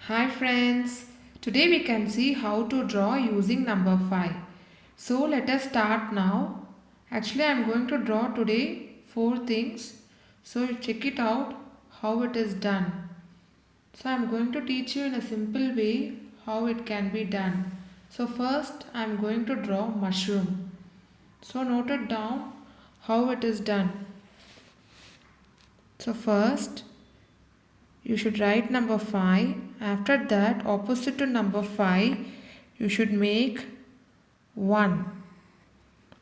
Hi friends, today we can see how to draw using number 5. So let us start now. Actually I am going to draw today 4 things. So you check it out how it is done. So I am going to teach you in a simple way how it can be done. So first I am going to draw mushroom. So note it down how it is done. So first you should write number 5. After that, opposite to number 5, you should make 1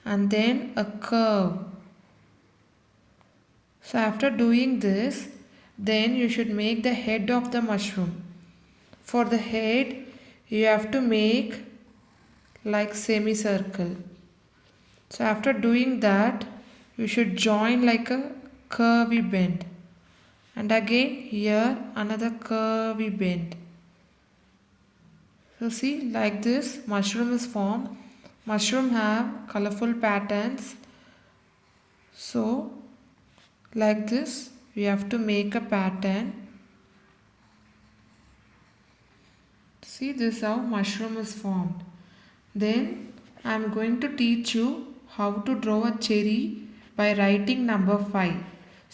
and then a curve. So after doing this, then you should make the head of the mushroom. For the head, you have to make like semicircle. So after doing that, you should join like a curvy bend. And again here another curvy bend. So see, like this mushroom is formed. Mushroom have colorful patterns. So like this we have to make a pattern. See, this is how mushroom is formed. Then I am going to teach you how to draw a cherry by writing number 5.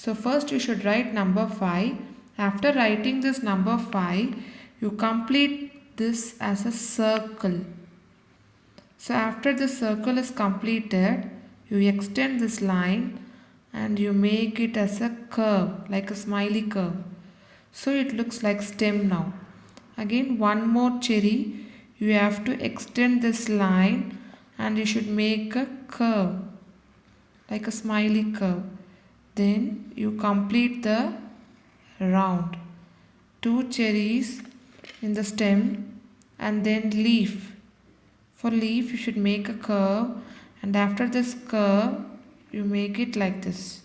So first you should write number 5. After writing this number 5, you complete this as a circle. So after the circle is completed, you extend this line and you make it as a curve, like a smiley curve. So it looks like stem now. Again one more cherry, you have to extend this line and you should make a curve, like a smiley curve. Then you complete the round. 2 cherries in the stem and then leaf. For leaf you should make a curve and after this curve you make it like this.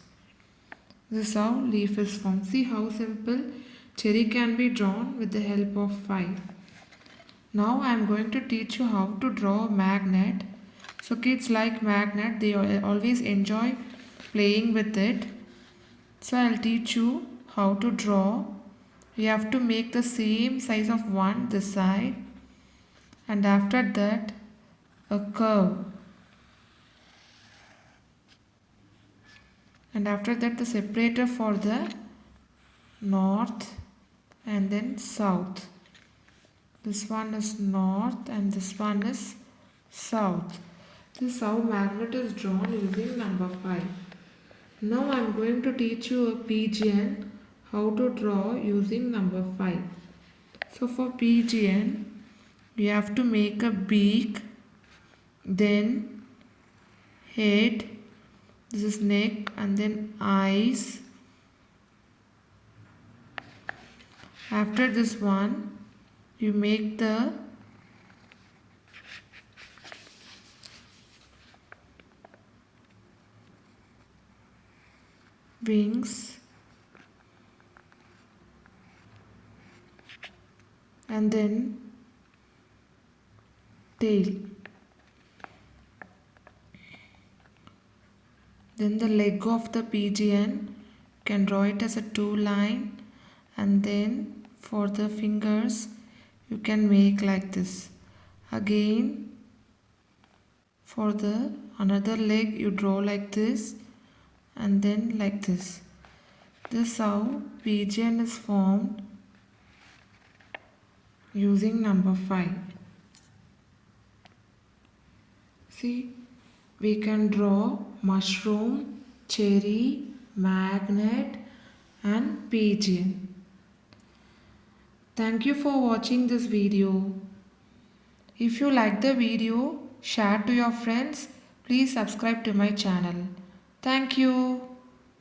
This is how leaf is formed. See how simple cherry can be drawn with the help of 5. Now I am going to teach you how to draw a magnet. So kids like magnet, they always enjoy playing with it. So I will teach you how to draw. You have to make the same size of one this side and after that a curve. And after that the separator for the north and then south. This one is north and this one is south. This is how magnet is drawn using number 5. Now I am going to teach you a pigeon how to draw using number 5. So for pigeon, you have to make a beak, then head, this is neck and then eyes. After this one, you make the wings and then tail. Then the leg of the pigeon, you can draw it as a 2 line and then for the fingers you can make like this. Again for the another leg you draw like this and then like this. This is how pigeon is formed using number 5. See, we can draw mushroom, cherry, magnet and pigeon. Thank you for watching this video. If you like the video, share to your friends. Please subscribe to my channel. Thank you.